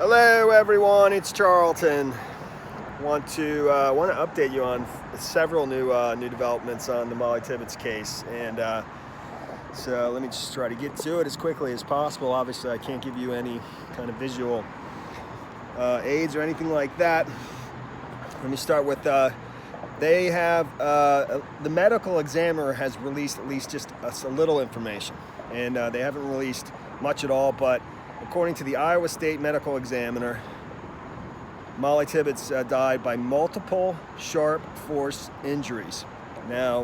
Hello everyone, it's Charlton. Want to update you on several new developments on the Mollie Tibbetts case, and so let me just try to get to it as quickly as possible. Obviously, I can't give you any kind of visual aids or anything like that. Let me start with they have the medical examiner has released at least just a little information, and they haven't released much at all, but according to the Iowa State Medical Examiner, Mollie Tibbetts died by multiple sharp force injuries. Now,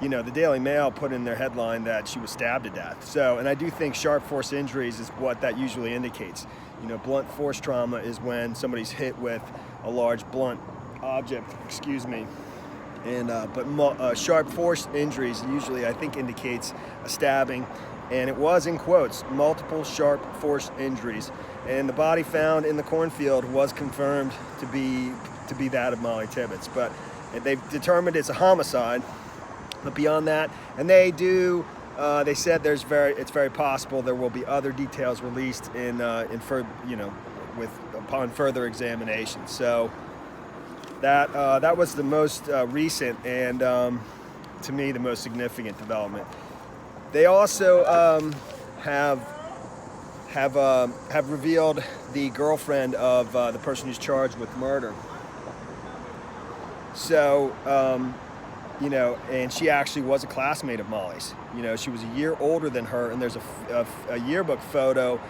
the Daily Mail put in their headline that she was stabbed to death. So, and I do think sharp force injuries is what that usually indicates. Blunt force trauma is when somebody's hit with a large blunt object, and but sharp force injuries usually, I think, indicates a stabbing. And it was, in quotes, multiple sharp force injuries. And the body found in the cornfield was confirmed to be that of Mollie Tibbetts. But they've determined it's a homicide. But beyond that, and they said it's very possible there will be other details released upon further examination. So that was the most recent and to me the most significant development. They also have revealed the girlfriend of the person who's charged with murder. So, and she actually was a classmate of Mollie's. She was a year older than her, and there's a yearbook photo,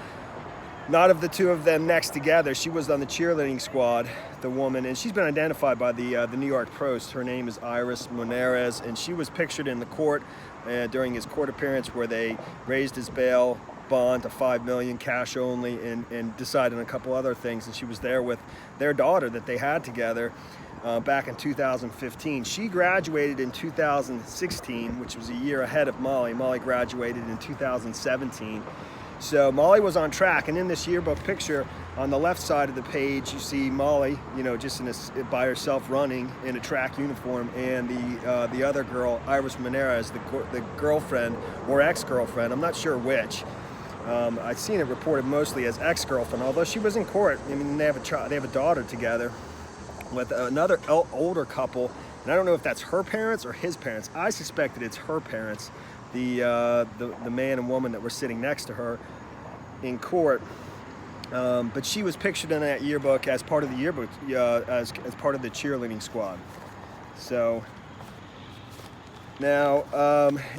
not of the two of them next together. She was on the cheerleading squad, the woman, and she's been identified by the New York Post. Her name is Linares, and she was pictured in the court during his court appearance where they raised his bail bond to $5 million cash only, and decided on a couple other things. And she was there with their daughter that they had together back in 2015. She graduated in 2016, which was a year ahead of Mollie. Mollie graduated in 2017. So Mollie was on track, and in this yearbook picture on the left side of the page, you see Mollie, just by herself running in a track uniform, and the other girl, Iris Linares, the girlfriend or ex-girlfriend, I'm not sure which. I've seen it reported mostly as ex-girlfriend, although she was in court. They have a daughter together with another older couple, and I don't know if that's her parents or his parents. I suspected it's her parents. The man and woman that were sitting next to her in court, but she was pictured in that yearbook as part of the yearbook, as part of the cheerleading squad. So now,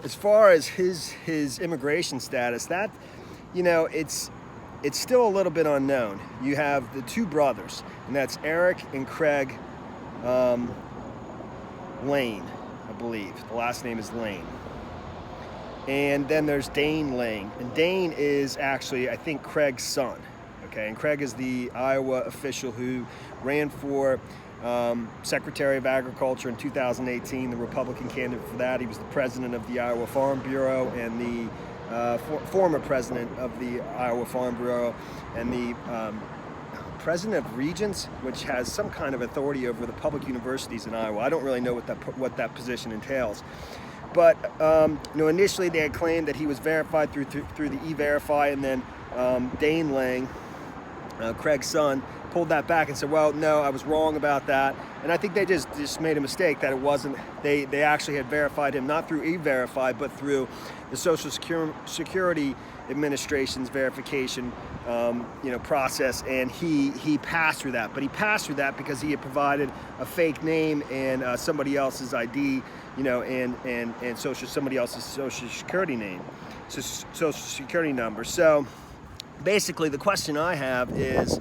as far as his immigration status, that it's still a little bit unknown. You have the two brothers, and that's Eric and Craig Lane, I believe. The last name is Lane. And then there's Dane Lane, and Dane is actually, I think, Craig's son. Okay, and Craig is the Iowa official who ran for Secretary of Agriculture in 2018, the Republican candidate for that. He was the president of the Iowa Farm Bureau and the former president of the Iowa Farm Bureau, and the president of Regents, which has some kind of authority over the public universities in Iowa. I don't really know what that position entails. But initially they had claimed that he was verified through the E-Verify, and then Dane Lang, Craig's son, pulled that back and said, well, no, I was wrong about that. And I think they just made a mistake, that it wasn't, they actually had verified him not through E-Verify, but through the Social Security Administration's verification process, and he passed through that. But he passed through that because he had provided a fake name and somebody else's ID, and somebody else's Social Security name, Social Security number. So basically, the question I have is,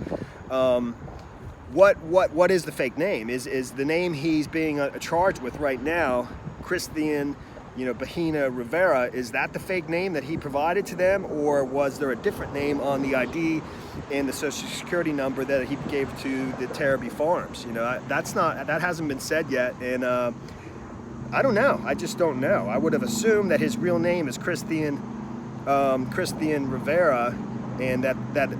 what is the fake name? Is the name he's being charged with right now, Christian, Bahina Rivera, is that the fake name that he provided to them, or was there a different name on the ID and the Social Security number that he gave to the Terrabee Farms? That hasn't been said yet, and I don't know. I just don't know. I would have assumed that his real name is Christian Rivera, and that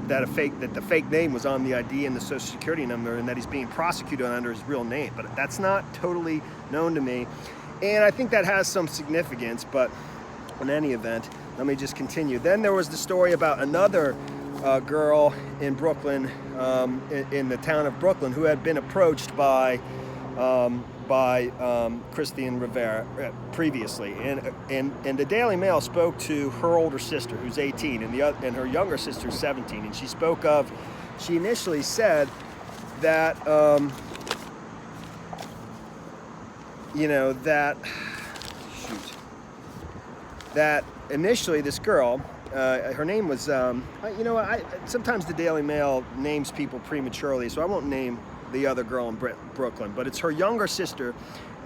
the fake name was on the ID and the Social Security number, and that he's being prosecuted under his real name. But that's not totally known to me, and I think that has some significance. But in any event, let me just continue. Then there was the story about another girl in Brooklyn, in the town of Brooklyn, who had been approached by Christian Rivera previously, and the Daily Mail spoke to her older sister, who's 18, and her younger sister's 17, and she initially said that that initially this girl, her name was, sometimes the Daily Mail names people prematurely, so I won't name the other girl in Brooklyn, but it's her younger sister,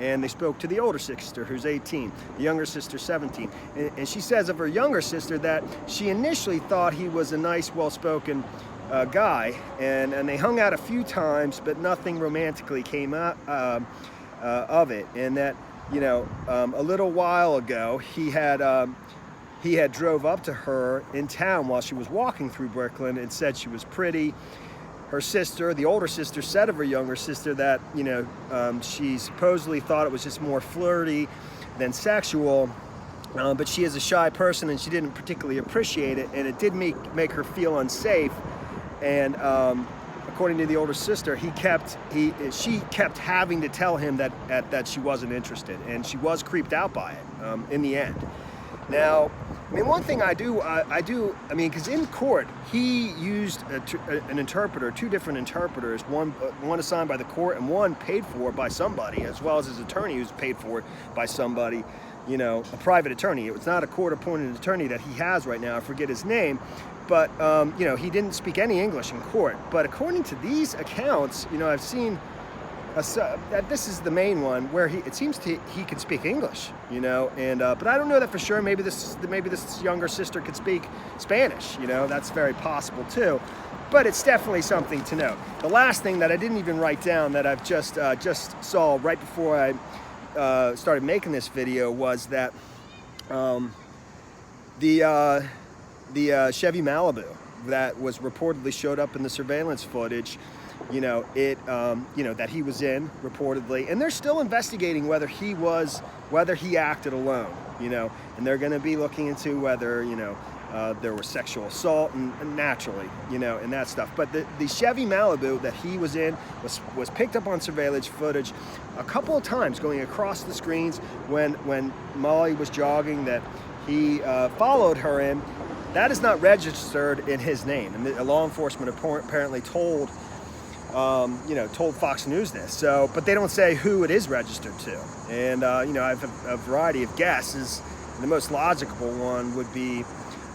and they spoke to the older sister, who's 18, the younger sister 17, and she says of her younger sister that she initially thought he was a nice, well-spoken guy, and they hung out a few times, but nothing romantically came out of it, and that, a little while ago, he had drove up to her in town while she was walking through Brooklyn and said she was pretty. Her sister, the older sister, said of her younger sister that, she supposedly thought it was just more flirty than sexual, but she is a shy person and she didn't particularly appreciate it, and it did make her feel unsafe. And according to the older sister, she kept having to tell him that she wasn't interested, and she was creeped out by it in the end. Now, one thing I do, because in court, he used an interpreter, two different interpreters, one assigned by the court and one paid for by somebody, as well as his attorney who's paid for by somebody, a private attorney. It's not a court-appointed attorney that he has right now, I forget his name, but, he didn't speak any English in court. But according to these accounts, I've seen that this is the main one where it seems he can speak English, but I don't know that for sure. Maybe this younger sister could speak Spanish, that's very possible too. But it's definitely something to note. The last thing that I didn't even write down that I've just saw right before I started making this video was that the Chevy Malibu that was reportedly showed up in the surveillance footage, that he was in reportedly, and they're still investigating whether he acted alone, and they're going to be looking into whether, there was sexual assault and naturally, and that stuff. But the Chevy Malibu that he was in was picked up on surveillance footage a couple of times going across the screens when Mollie was jogging that he followed her in. That is not registered in his name, and the law enforcement apparently told Fox News this. So, but they don't say who it is registered to. And I have a variety of guesses. The most logical one would be,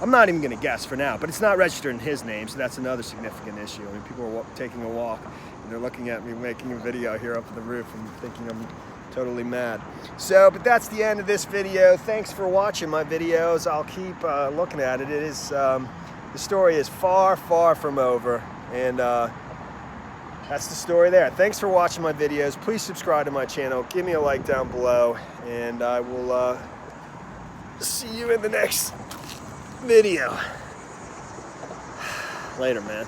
I'm not even going to guess for now, but it's not registered in his name, so that's another significant issue. People are taking a walk and they're looking at me making a video here up on the roof and thinking I'm totally mad. So, but that's the end of this video. Thanks for watching my videos. I'll keep looking at it. It is the story is far, far from over, and that's the story there. Thanks for watching my videos. Please subscribe to my channel. Give me a like down below, and I will see you in the next video. Later, man.